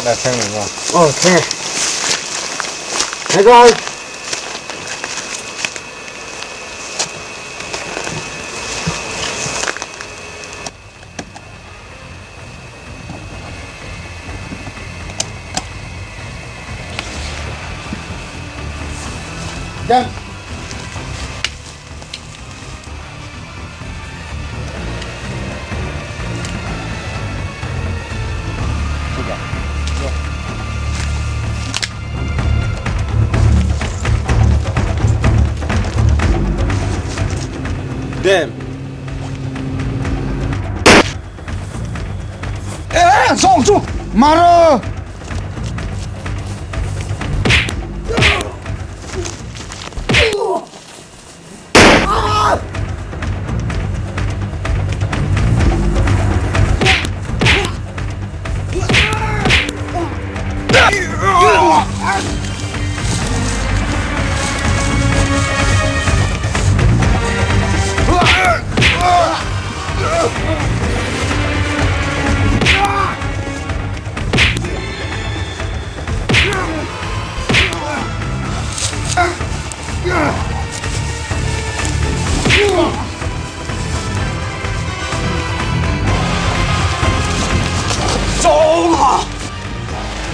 đã xem rồi. Ok. Thế rồi. Dân. Đêm. Ê, xuống xuống. Maro.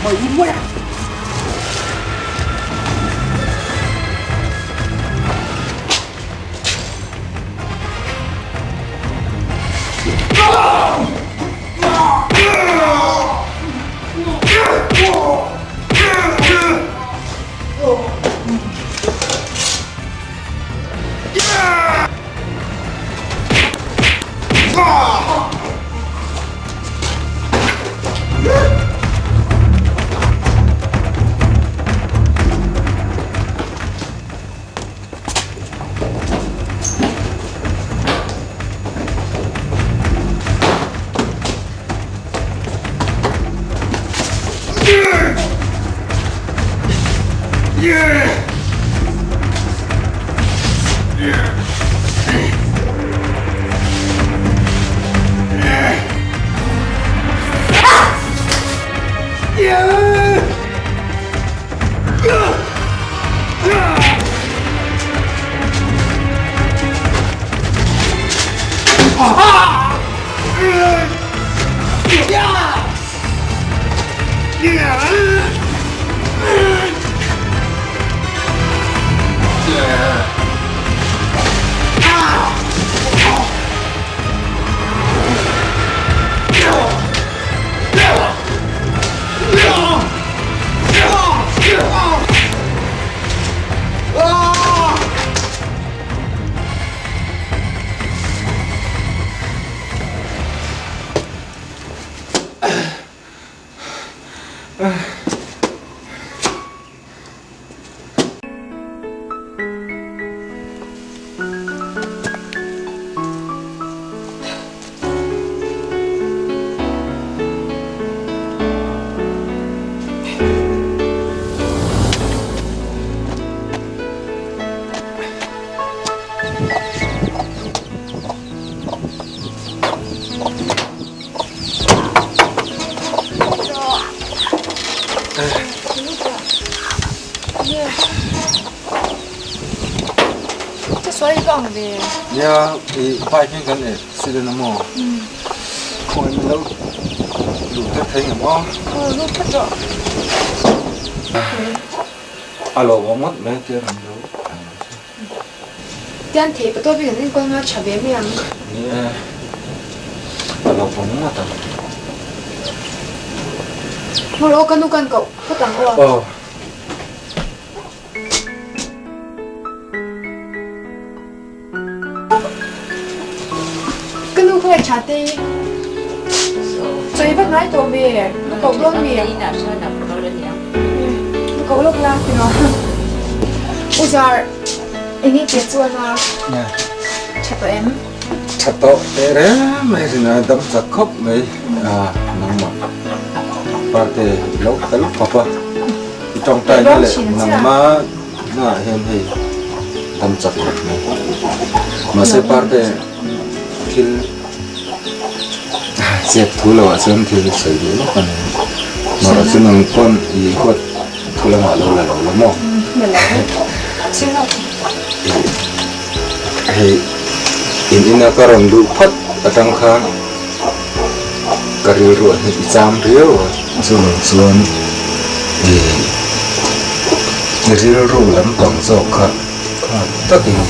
Mày mẹ. Về Ya, vài cái gần này sẽ đến mò. Không em lâu đủ thế thấy nhỉ mò. lúc phát rồi. Alo, có mất mấy kia làm đâu. Tiền thì tôi bây giờ nên con nó trở về miệng. Nè, alo có mất à? Một lô con nuôi cậu, có tặng ô. Phải trả tiền. Rồi bắt nãy tôi về, nó cậu luôn miệng. Nó cậu lúc la thì nó. Ôi giời, anh ấy chết rồi mà. Nè. Chặt tụi em. Chặt tụi em mày thì là đâm giặc khóc mày. Nằm mà. Và thì lúc papa. Trong tay nó lại nằm má nó hiện thì đâm giặc khóc mày. Mà sẽ parte kill. Siap dulu, asam kiri saja. mà xin ông con ý quật thôi là lâu là lắm mò mình lại xin lỗi thì in cái rồng đủ phật ở trong khang cái rượu ruột thì chạm rượu xuống thì rượu rượu lắm tổng số khác tất nhiên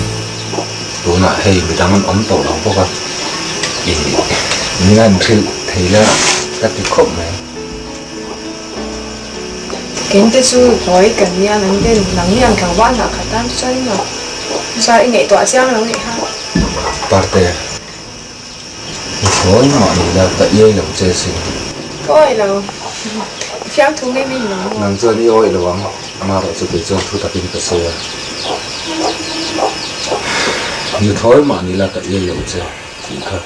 đồ nãy hay bị đang ống tổ lòng bốc thì những anh thấy là các cái khúc này kiến thức su nói cần nha năng lượng càng vạn là khả năng chơi mà sao anh ấy tỏa sáng lắm này ha parte thôi mà là tại đây là chơi gì thôi là phiếu thu ngay mình nó nằm chơi đi ôi là vắng mà rồi sẽ bị cho thu tập in cái xe như thôi mà là tại đây là chơi chỉ thôi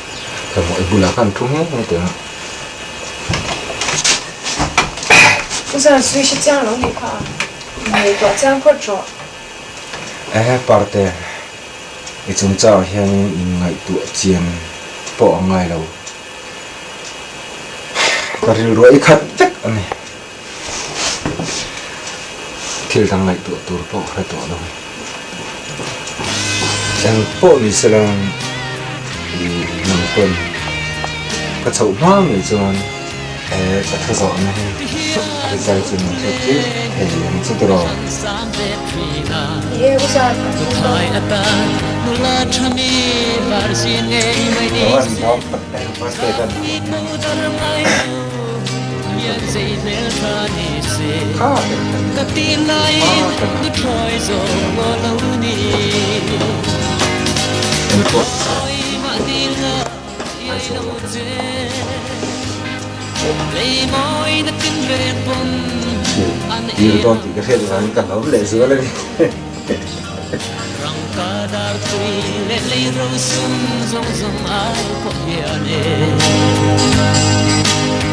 thì mọi bữa là khăn thung hết như thế不是属于是这样容易夸美国这样或者 parte chúng cháu hiện ngày tuổi chiến bỏ ngày đâu cái rủi khát chắc này thì thằng ngày tuổi tuổi bỏ hay tuổi đâu em bỏ đi sẽ là nằm quên cái chậu hoa người chọn cái thợ giỏi này cái giải trình cho tiếp thì em sẽ từ đó 예 우선 đó bắt tayกันYêu con thì cái thế là anh cần ống để giữa lên đi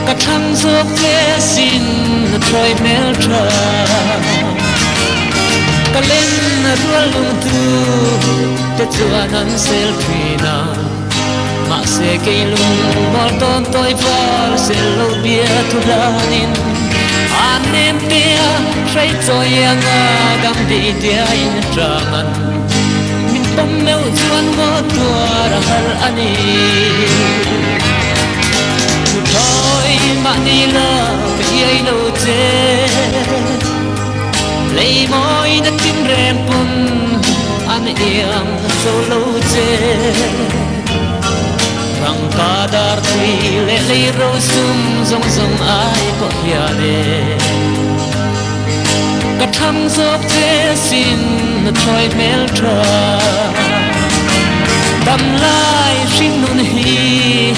cả thăng dốc lệ xin trôi mel tra cả lên đua lung tu te chua nan selfie na mà sẽ cây lung mor ton tôi var sẽ lâu bia tu ranin anh em tia say trôi yang gam đi tia in traman min pom mel chuan mo tua ra har ani thôi mà đi lỡ cái ấy đâu thế lấy môi đất kim rèm bùn anh yêu sâu lâu thế răng ca dar thui lệ lấy râu sum rong rong ai có nhà đê cả thăm dốc thế xin thôi mel tra đâm lại xin nun hi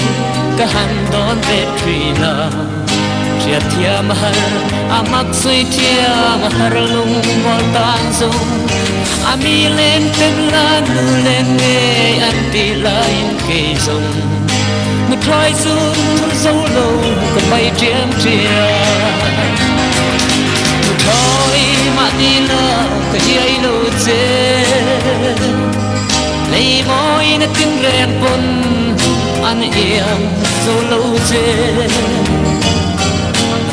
cả han đón về trina chia thiam har amak soi thiam har lung mol tan dung ami lên tem la nu lên nghe an ti lain ke dung một thoi dung thu dấu lâu còn bay chiêm chia một thoi mà đi lỡ cái ấy lâu dễ lấy môi nó kinh rèn bồn anh yêu dấu lâu dễ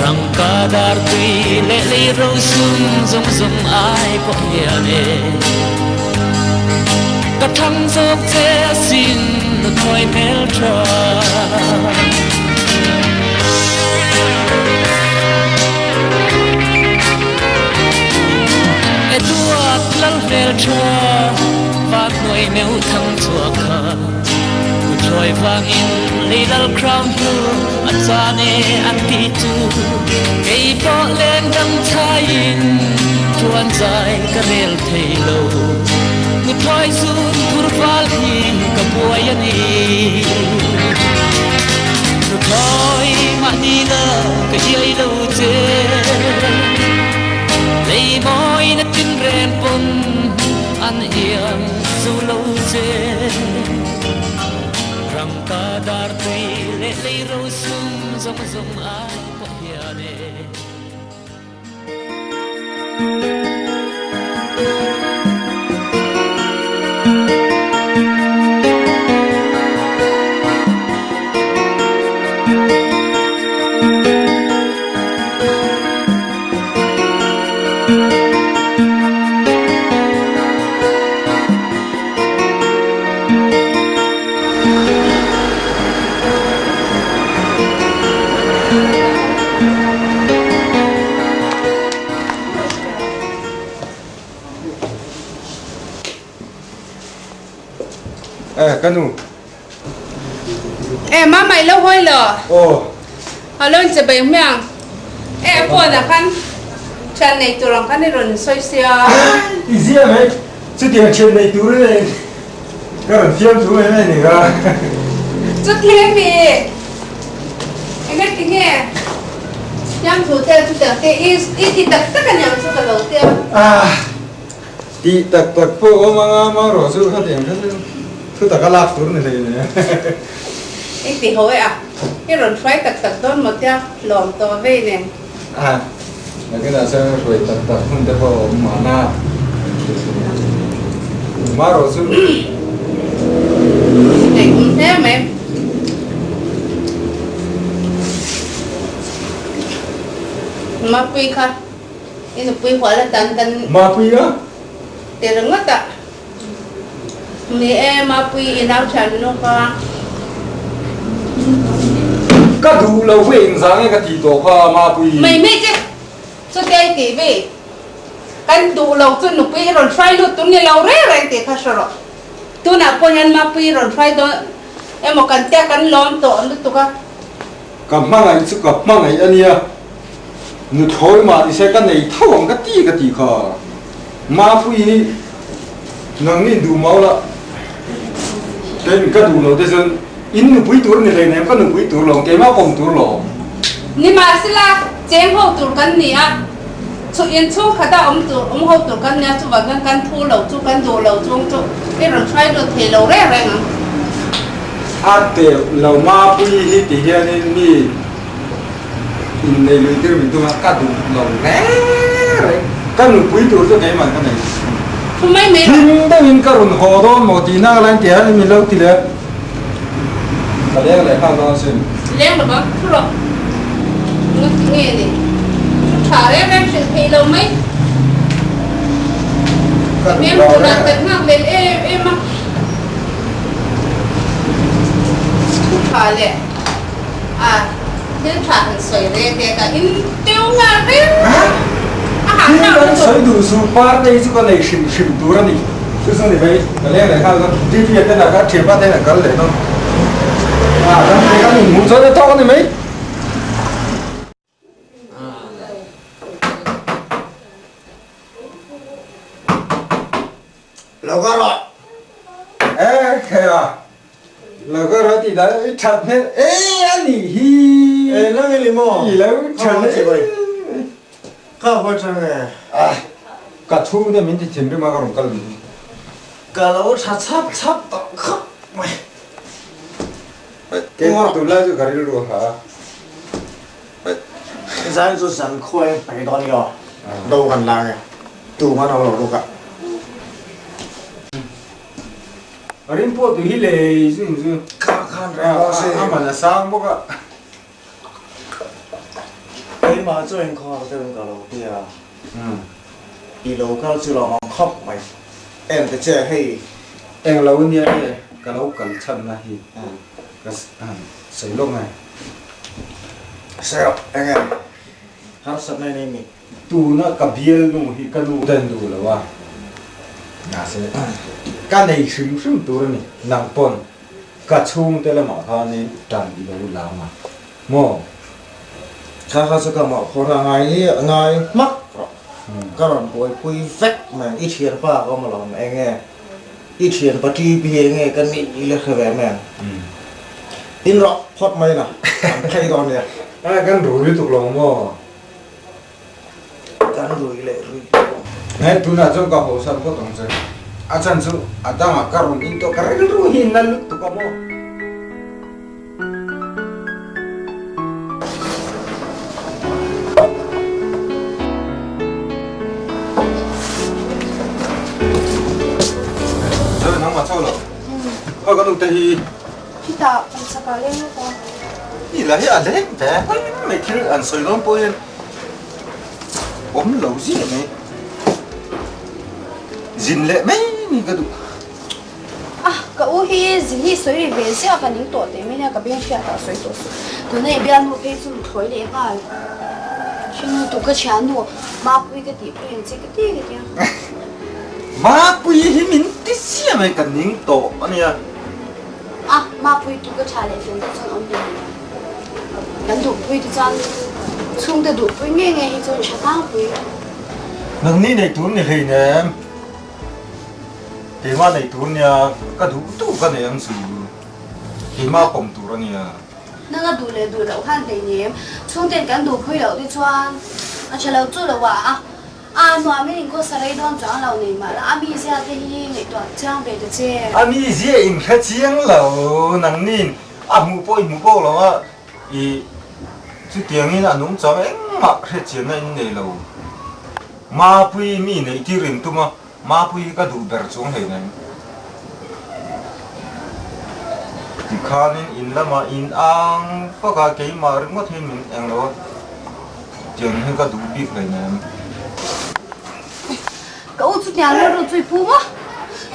răng ca dar tùy lệ lấy râu sum rong rong ai có nhà nè cả thăng dốc thế xin thôi mel tra Eduard lal mel tra và nuôi mèo thăng chùa khờ trôi vang in little crown blue anh xa nè anh đi tu cây bỏ lên đâm thay in tuan dài cả rel thầy lâu người thôi run thur val hin cả buổi anh đi người thôi mà đi lỡ cái ấy lâu thế lấy môi nó tin rèn bồn anh yêu dù lâu thế răng ca dar tùy lệ lấy râu sum rong rong ai có nhà nè Cái nụ em má mày lâu hơi lờ Ồ họ lên chỉ bề miệng em buồn là khăn chân này tụi lòng khăn đi rồi xoay xia Ý gì à mày Chứ tiền chuyện này tú đấy Cái lần phim tú này này ra chút thêm vì anh biết cái nghe nhắm thủ tiêu chút tiêu ít thì tất cả nhắm chút cái đầu tiêu À Đi tật phụ mà rõ sự phát triển cái thứ tất cả lạc tú này này ít thì hồi à cái rồi xoay tất tôn một tiêu lòm to về nè À cái là sẽ rồi tật không thể vào mà na mà rõ sự này cũng thế mà em mà quy khá ini quy hóa là tan mà quý á tiền ngất ạ mi em mà quy inau chan nó pha Các đủ lâu về sáng cái gì tổ pha mà quý mày mê chứ cho cái gì vậy kan đủ lâu tu nó quy rồi phải nó tu ni lâu rồi thì khác rồi tu na po nhân mà quy rồi phải đó em một cần tia cần lom to nó tu cả Cầm mang này chứ cầm mang này anh nhá Nó thôi mà thì sẽ cái này thâu cái tí khờ mà quý năng nên đủ máu là cái cái đủ lâu thế nên in nó quý tuổi này này cái nó quý tuổi lâu cái máu không tuổi lâu ni mà xí la chém hậu tu cần ni à chú yên chú khá ta hậu tu cần nha chú vẫn cần thu lâu chú cần đủ lâu chú cái rồi phải được thì lâu rồi à à thế lâu mà quý thì hiện nên mi in này lưỡi tiêu mình tu cái đủ lâu nè cái nó quý tuổi cho cái mà cái này không mấy mấy Him da min karun ho do mo ti na lan ti ha mi lo ti le. Ka le le ka do sin. lên được không? Rồi. Nó nghe đi. Thả ra em sẽ thấy lâu mấy. Em tự làm tận hàng lên em á. Thả lẹ. À, thế thả thành sợi ra thì cả in tiêu ngà đấy. À, Him nào da cũng sai được. du su par dei su ka le shim tu ra ni. Su su ni bai. Ka le ka do ti ti te na ka che pa te na ka le no. À, ka te ka ni mu so de to ni mai. Lâu quá rồi. Ê, khe à. Là có rồi thì đã chặt hết. Ê, anh hi. Ê, nó nghe lì mò. Gì lâu chặt Không, chị hết. bày. Không, không chẳng nghe. À, cả thu này mình thì chìm đi mà còn cần. Cả lâu sắp tỏ khóc. Mày. Cái tụi lai cho cái rồi hả? Giá cho sẵn khoai bày đón nhỏ. Đâu gần là nghe. Tù mà đâu đâu cả. Ở đây phố tụi hi lệ chứ chứ. Khăn ra. À mà là sang bốc ạ. Ấy mà cho anh khó cho anh cả lâu thì à. Đi lâu cao chứ là mà khóc mày. Em phải chơi hay. Em lâu nha đây. Cái lâu cần chân là hi. Cái sấy lông này. Sao? Anh em. Hát sắp này này mình. Tụ nó cả bia luôn hi cái luôn tên tụ là wa. Ngã sẽ. Cái này sum tụ rồi này. Nang pon. Cái chung tên là mà thà này tràn đi lâu lao mà. Mò. Khá sẽ cả mà khó ra ngay mắc. Các bạn quay vách mà ít tiền pa có mà làm anh nghe. Ít tiền pa ti bia nghe cái này là khởi vẻ mà. Tin rõ hot mày nè. Thay đòn nè. À cái rủi tụ lòng mò. Cái rồi lệ rồi. Này tụi nó trong cái hồ sơ có tổng sự. À chân sự, à ta mà caro in to cái rồi hin là lúc tụ có mò. Rồi nó mà sao rồi? Cái lúc thì Kita sekali ni kau. là hết anh đấy, thế mày cứ ăn sôi lắm bôi ốm lâu gì này, zin lệ mấy cái đủ. Ah, cái u hi gì sấy về xe cái những tổ đấy mấy nhà cái bên kia tao sấy tổ tụi này bên một cái chung khối lệ cái xin tụi cái chán đồ mà bui cái gì bui cái gì mà bùi hi mình tí xia mày cần những tổ anh à mà bui tụi cái chán lệ phiền tụi chân ông đi lần tụi bui tụi chân chung tụi bui nghe nghe thì chân chán tao bui nâng ní này tuôn này hình nè thì mà này tuôn nha cái đủ tu cái này ăn gì thì mà bông tu rồi nha那个读了读了，我看得年，从点干读会了的穿，而且老做了哇我没过十来段装老年嘛，咪现在那段这样背的啫。咪是应该讲了，能呢木包了啊，这电影农场嘛是讲那内了，马不咪那地人多嘛，马不个读本中黑呢。Dikhanin in lama in ang pagka kay maring mo themin ang lo diyan hin ka dubik lai nam cậu chú nhà lên rồi chui phú quá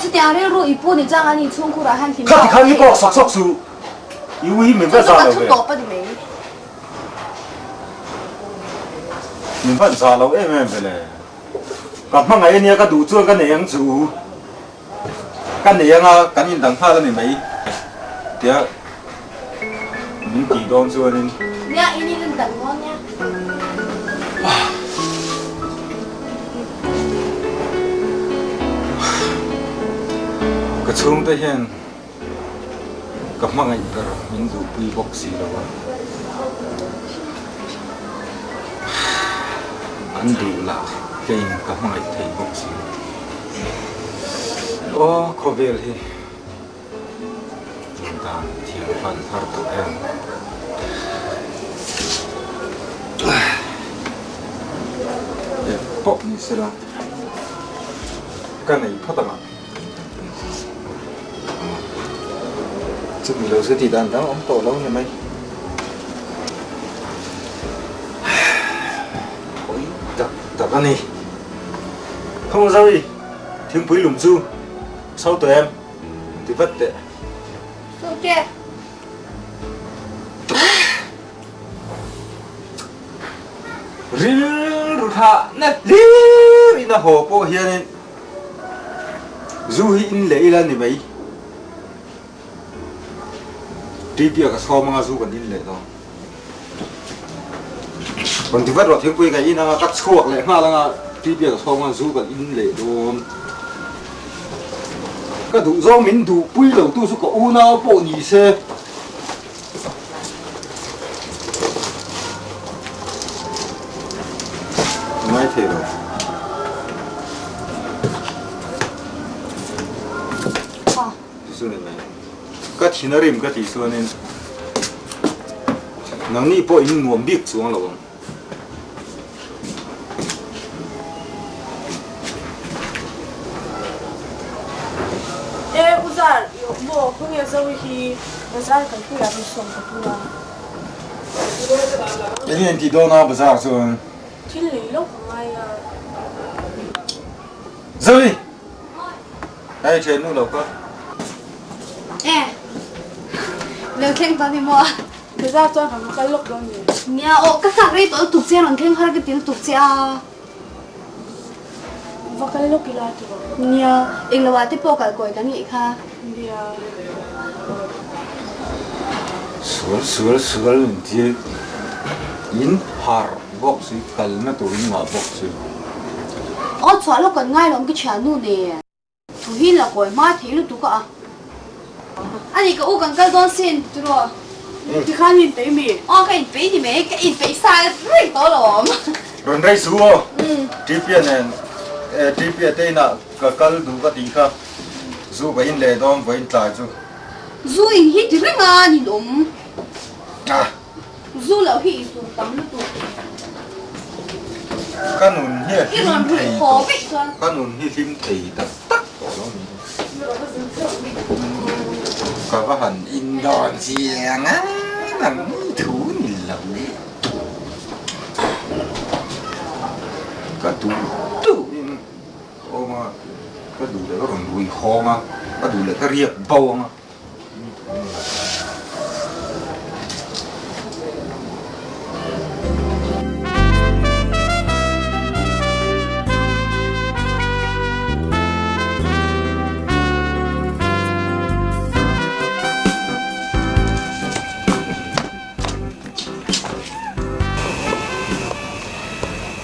chú nhà lên rồi phú thì chắc anh chung khu ra han thì khát khát cái sọc sọc su yêu hi mình phải sao đâu vậy mình phải sao đâu em vậy nè gặp mang ngày này cái đủ chuông cái này ăn chú cái này ăn cái nhìn đằng pha lên này mấy thì mình kỳ đón chưa nên nha ini lên tận ngon nha cái chuông đây hiện gặp mang ngày cái mình đủ quy bốc xì rồi anh đủ là cái gặp mang ngày thấy bốc xì ô có về thì thiền văn har tu em bốc như thế nào cái này phát tặng chứ mình lâu sẽ thì đàn đó ông tổ lâu như mấy ôi tập anh đi không sao gì thiếu quý lùm du sau tụi em thì vất tệ ok rút hạ nè na hồ po hiền du hi in lệ là gì vậy đi bia cái sau mà du còn in lệ đó còn thì vất rồi thiếu quý cái in là cắt chuột lệ mà là đi bia cái sau mà du còn in lệ đó cái đủ do mình đủ quý đầu tu số có u nào bộ nhị xe ngay thế rồi số này cái thì nó rìm cái thì số nên nó ní bộ in nguồn biết xuống rồi Uzar, mo kung yung zawi hi bazar kan kuya bisong katula. cái này thì đâu nào bazar rồi Chili lo kumay rồi ai chơi nu đâu có lâu khen tao đi mua bazar cho hàng cái lốc đó nhỉ. nha cái thằng ấy tao tục xe lần khen khai cái tiếng tục xe Và cái lốc kila tu. nha anh là cái bộ cái quầy cái gì kha Dia sửa thì in har box gì cần nó tụi in mà box gì xóa nó còn ngay lắm cái chén nu nè tụi hi là quầy má thế lúc tụi cả anh ấy cái u cần cái don xin tụi rồi thì khá nhìn thấy mi. cái in phải thì mấy cái in phải sai rất to lắm rồi đây số trip này trip đây nè cái đủ cái gì khác dù vậy in lệ đó vậy in trái chứ dù in hít thì rất ngon nhìn lắm dù là hít dù tắm lúc tụi cái nón hier cái nón rủi khó vậy thôi cái nón hier thêm thì tắc tắc đó cái hành in đòn giang á thằng thú nhìn lẩu cái tủ tủ ô mà cái đủ đấy có còn đùi kho mà có đủ lại cái riệp bầu mà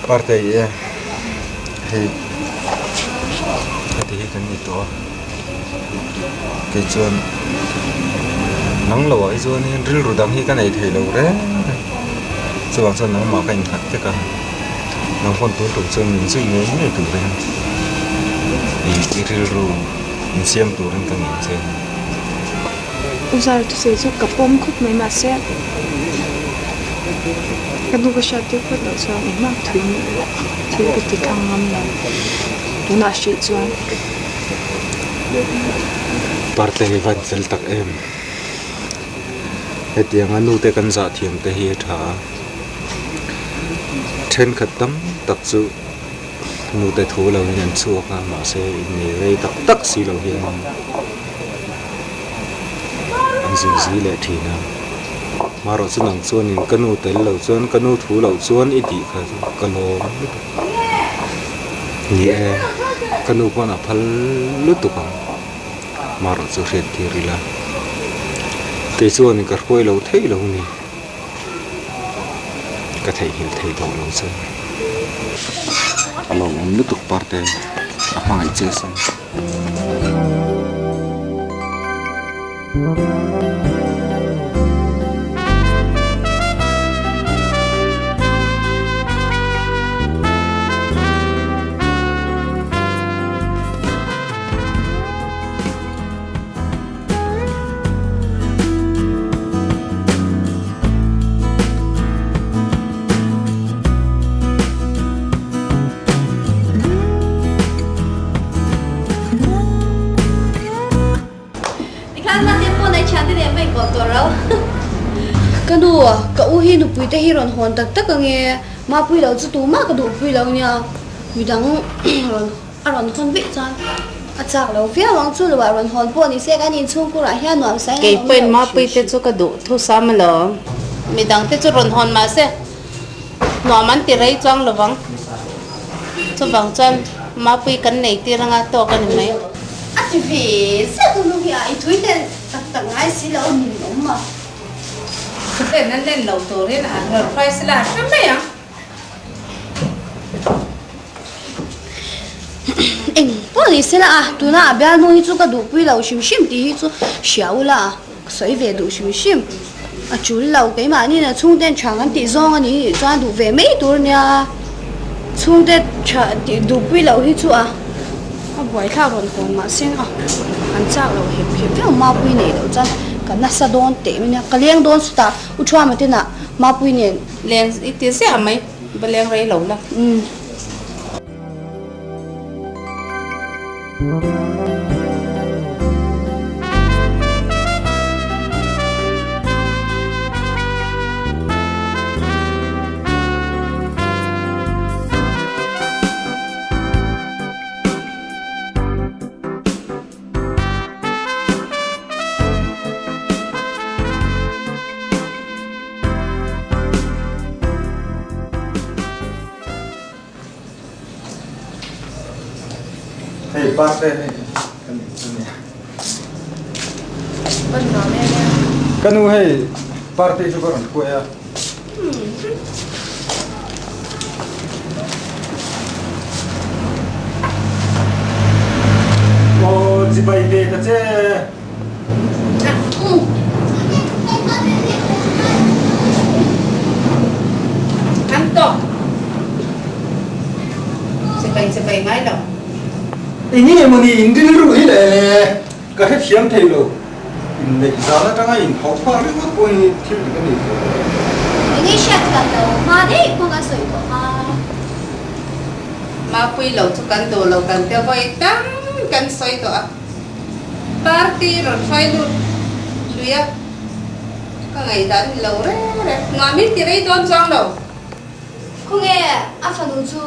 parte ya thì cái gì đó cái chuyện nắng lâu ấy rồi nên rêu rồi đằng khi cái này thì lâu đấy rồi bằng nắng mà cái thật chứ cả nắng còn tối tối chân mình suy nghĩ này từ đây thì cái rêu rồi mình xem tối lên cái gì xem usar tu sei chu kapom khop mai ma se kanu ka sha te khot lo cha ma thui thui ka ti kang ngam la tu na shi chuan parte hi van sel tak em hetiang anu te kan za thiam te hi tha then khatam tak chu nu te thu lo hian chu ka ma se ni rei tak tak si lo hian an zi le thina maro chu nang chuan in kanu tel lo chuan kanu thu lo chuan i ti kha kalom ni e kanu pon a phal lu tu ka maro chu ret ti rila te chuan in ka khoi lo thei lo ni ka thei hil thei do lo chuan alo om lu tu parte a mai che san cái đồ cậu hi nụ bụi tê hi ròn hòn tắc tắc nghe mà bụi lâu chứ tú mà cái đồ bụi lâu nha bụi đắng ròn hòn vị cho chắc lâu phía lòng chú là ròn hòn bộ thì sẽ cái nhìn chung cô lại hiện nó sẽ cái bên mà bụi tê cho cái đồ thu sao mà lo mình đắng tê cho ròn hòn mà sẽ nó mình tê rây trong là vắng cho vắng chân mà bụi cái này tê ra ngã to cái này chị vì sao tôi lúc này thui tên tắc tắc ngay xí lâu nhìn nó mà cái này lên lẩu tổ đấy là rồi phải xí là sao vậy à bố thì xí là tôi na bé nuôi chú cái đồ bụi lâu xìm xìm thì chú xéo là sấy về đồ xìm xìm chú lâu cái mà như là充điện chẳng ăn tí rong anh ấy cho đồ về mấy đồ nha充điện chẳng đồ bụi lâu thì chú à buổi thao rộn hồn mà xin ăn chắc là hiệp cái mà bụi này đâu chân cái nát sa đón tệ mình cái liang đón sụt u chua mà thế nào mà bụi này liang ít tí xe mấy bên liang rây lẩu là hey parte kanu hey parte chu karon ko ya o jibai be ka che ăn to sẽ bay ngay đâu ini moni indin ru ile ka he thiam thei lo in le zala tanga in phok pha ri ma poi thil ka ni ini shat kan đâu mà đấy không có sợi của mà bụi lâu cho căn đồ lâu căn tiêu vậy tăng căn soi đó party rồi phải luôn suy á cái ngày đó lâu đấy mà biết thì đấy tôn trọng đâu không nghe à phải đồ chú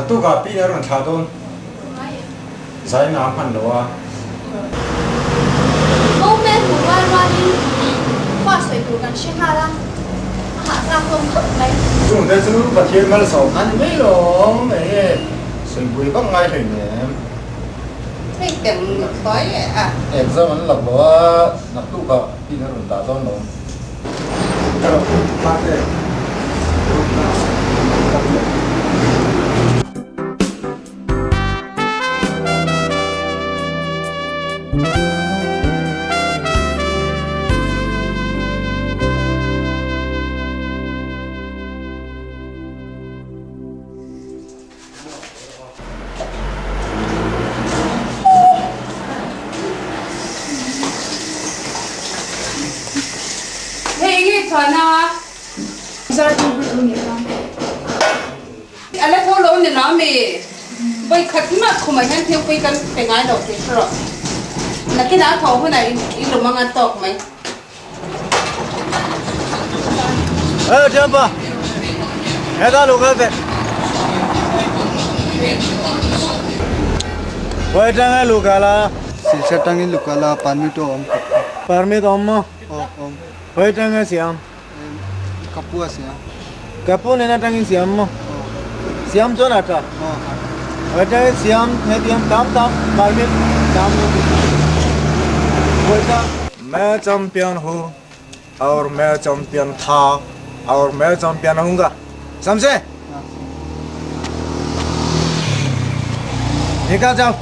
tu ka pi ron tha don zai na phan lo wa Ông mẹ của Loan đi khoa sợi của gần xuyên hà lắm hạ ra không thấp này chúng ta sẽ bắt hiện mà là sáu ăn mấy lắm mẹ sợi bùi bắt ngay rồi nè Thế cần khói à em sao mình lập bỏ nạp tụ cả đi theo đường tả don nó Kalau pakai Thế cái thằng nào Zara đi bự luôn nhỉ con. anh ấy thâu lỗ này nó mì bây khát mà không phải hắn thiếu bây cần phải ngay đầu thế rồi là cái đá thâu cái này ít lắm mà ăn tóc mày jumpa heta lugar deh Wai tangai lugar lah Sisa tangi luka la permit om permit om om Wai tangai siam kapu asya kapu nena tangi siam siam tu nata Wai tangai siam hetiam tam permit tam Wai tang मैं चैंपियन हूँ और मैं चैंपियन था और मैं चैंपियन हूँगा समझे निकल जाओ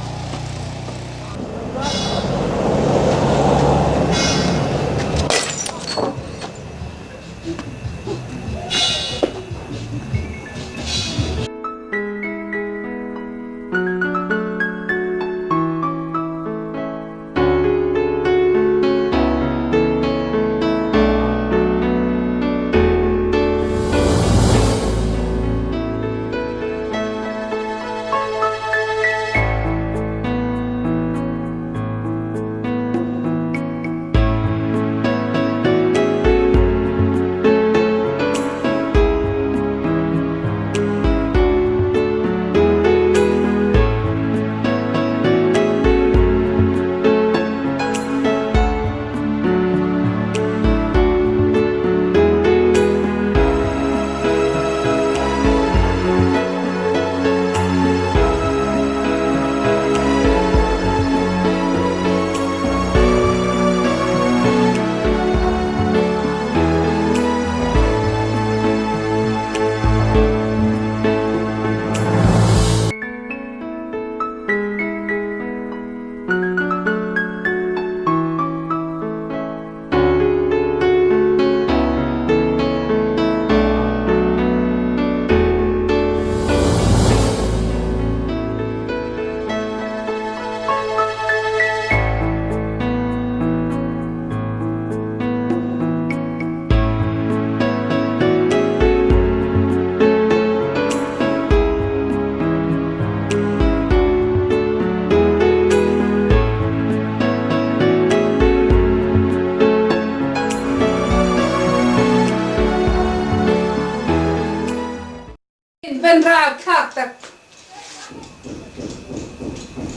bên ra khác tật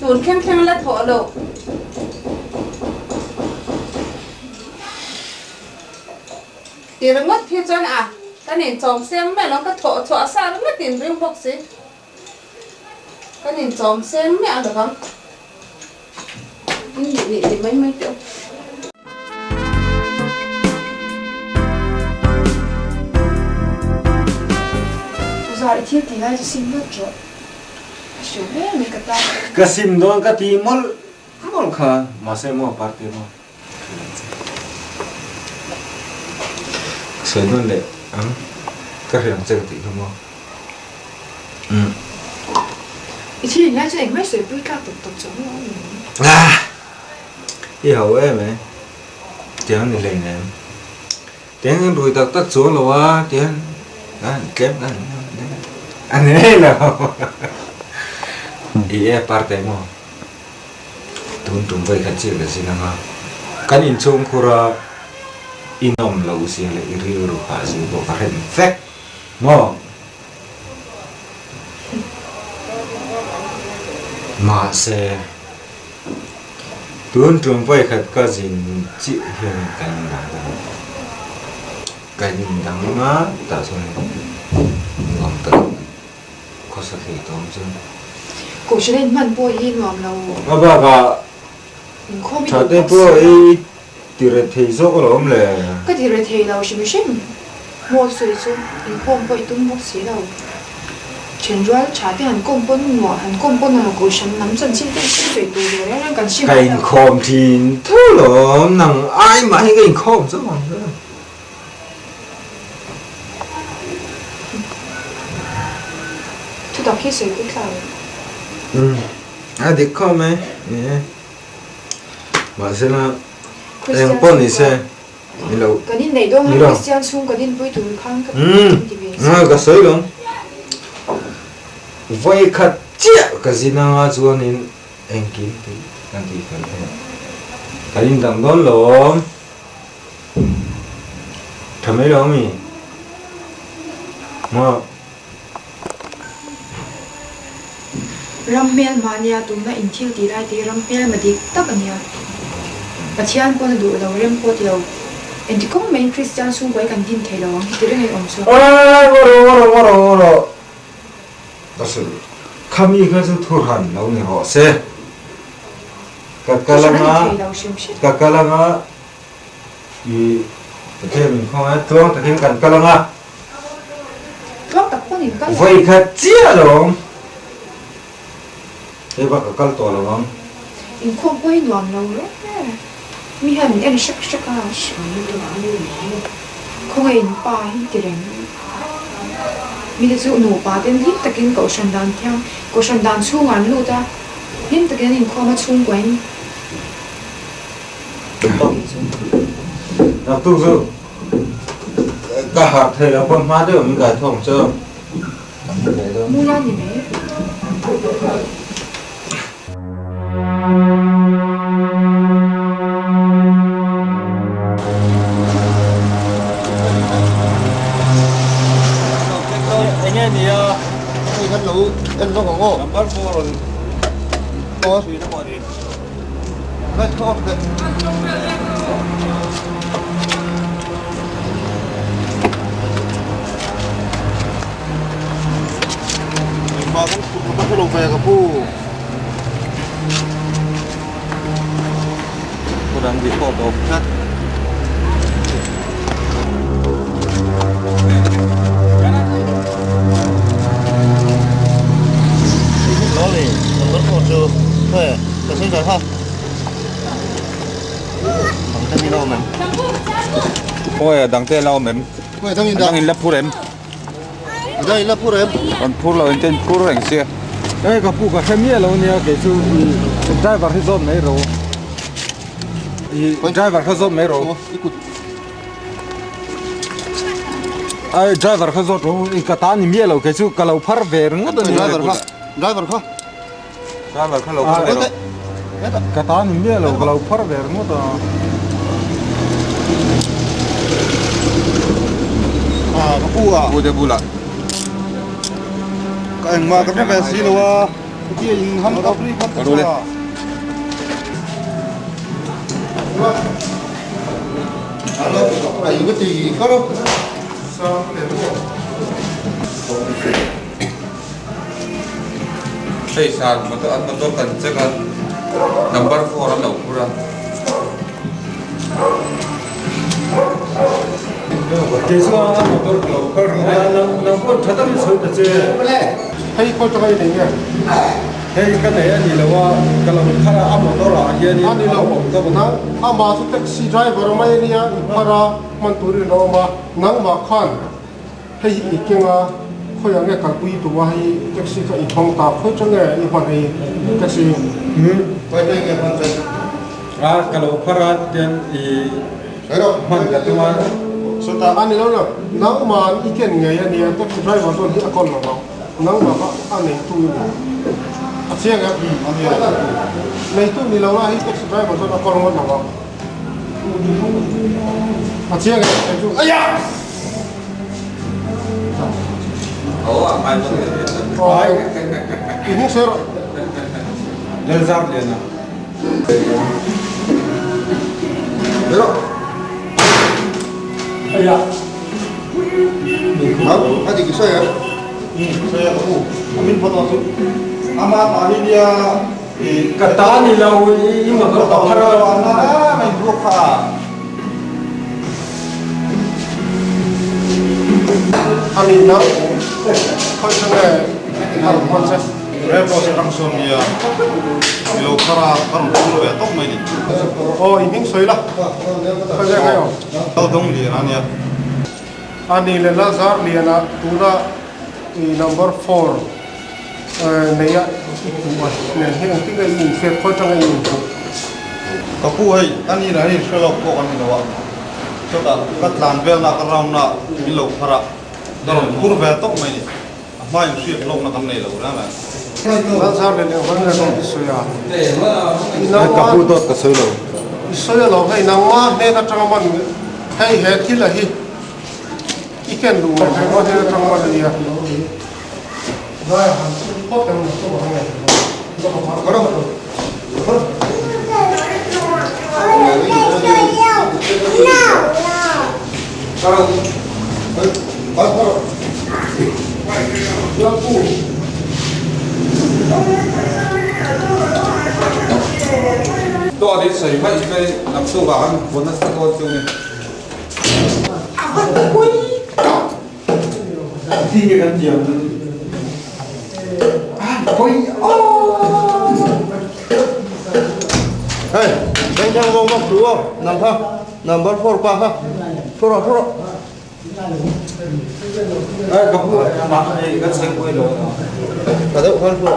đồn khem khem là thọ lộ thì nó mất thiên chân à cái nền trồng xem mẹ nó cái thọ thọ xa nó mất tiền riêng bọc xí cái nền trồng xem mẹ được không nghĩ thì mấy triệu Zara thiệt thì lại xin mất rồi. Sure mình cái ta. Kasim don kati mol kha mase mo parte mo. Soi don le cái riêng chơi tí không mo. Thì lại cho anh mấy sợi bụi cát tục giống nó. Đi hậu em ấy. Tiếng này lên em. Tiếng đuổi tắc xuống là quá tiếng. Kém anh ấy là iya parte mo tum vai kecil ke sini mah kan incung kura inom la usia le iri rupa si bo karen fek mo ma se tuần trường vậy khát cái gì chỉ hiện cái đằng á ta xong ngom tự có sự thì tóm chứ cô sẽ lên mình bôi hin ngom lâu bà không biết chả thấy bôi thì là thấy rõ lắm lẽ cái gì rồi thì lâu xem xem mua sữa chứ không bôi tung bốc xí đâu全主要茶店很供本我很供本的股神能挣钱但薪水多的让人感兴趣 cái khom thì thôi lắm nàng ai mà hay cái khom chứ mà thu đọc khi sửa cái sao à đi khom ấy mà xem là em bọn này xem đi lâu cái này đó hay Christian xuống cái này bôi tụi khang cái sấy lắm vậy khát chết cái gì nào cho nên anh kiếm thì anh thì phải cái gì đằng đó lắm thầm mấy lắm mi mà rampian mà nhà tụi nó in thiêu thì lại thì rampian mà đi tất cả nhà và chiang con đủ đầu rem po tiêu anh chỉ có mấy Christian xuống quay gần tin thấy đó thì cái này ông số rồi 다시 감이 가서 토란 나오네 호세 까깔랑아 이 어떻게 민콩아 tuang takin kan kalanga tuang takponin kan vai kha chia long e ba ka kal to long in khom poi nuam lo re mi han en shak shak a không ai in pa hi tireng mi de chu nu pa ten hit takin ko shan dan theo ko shan dan chu ngan lu ta him takin in khoma chung quen na tu zu ka har thei la pon ma de mi ga thong chơ mu la ni me Kan lu, kan lu ngô. Number 4 rồi. Có gì nó mọi đi. Let's go. Mà cũng có lồng về cả pu. Cô đang bị khổ bột hết. Thôi, tôi xin rồi ha. Không thân đi đâu mình. Ôi, đằng tê lao mình. Ôi, thân đi Đang in lấp phu em. Đây là phu em. Còn phu là trên phu hành xe. Đây cái phu cái xe mía lâu nha, cái chú driver hết rồi mấy rồi. Driver hết rồi mấy rồi. Ai driver hết rồi, cái tán mía lâu cái chú cái lâu phar về rồi. Driver kha. Driver kha. Driver kha lâu phar về rồi. Cái tán mía lâu cái lâu phar về rồi đó. À, cái phu à. Phu de phu là. Cái anh mà cái này xí đâu à. Cái kia in hâm tóc đi phát rồi. Này cái gì có đâu. Sao để Hey, saan mo to at to kan second number 4 ang pura. Keso ang motor ko kar na po thadam sol ta che. hay có cho hay này nghe. Hey kan ne ani lawa kalau khara am motor a hian Ani lo ka bana ama su taxi driver mai ni ya para man turi lo ma nang ma khan hay ikenga khoya nge ka pui tu wa hi taxi ka i thong ta khoi chang nge i hon ai taxi pai dai nge man chang a kalau khara ten I sai ro man ka tu ma so ta ani lo lo nang ma iken nge ya ni taxi driver so hi akon lo nang ma ka ani tu ni a sia nge ani nei tu ni lo la hi taxi driver so akon lo na a sia nge tu aya oh ai ini ser Del zar le na. Được. Adik saya. Saya tahu. Amin foto tu. Ama tadi dia Kata ni lau ini mah kalau kalau anak main buka. Amin nak. Kau sangat harus konsep. Repot langsung dia. Kalau para dulu ya top main. Oh ini soilah. Kau jangan kau. Kau dong dia nanya. Ani lela zar liana tura number 4 naya nen heng tiga in fet ko tanga in ko kapu hai ani na hi selo ko kan lawa sota katlan bel na karam na milo phara daron kur ve tok mai ni ma yu shi lok na kam nei lo na la zar le wan na no soya kapu dot ka soi lo. soya lo hai nang ma ne ka tanga man hai he thi la hi ikan lu hai ma he tanga man ni ya ba han ko kan so ba ngai To đi sấy mấy cái nằm sâu vào ăn vốn nó sẽ to chiều này. Thì cái ăn nhiều hey, đánh răng vô ngọc đúng không? Nằm ha, nằm bắt phô pa ha, phô rồi. Kapu, mak ni kan seng kuih lo. Ada kan phô.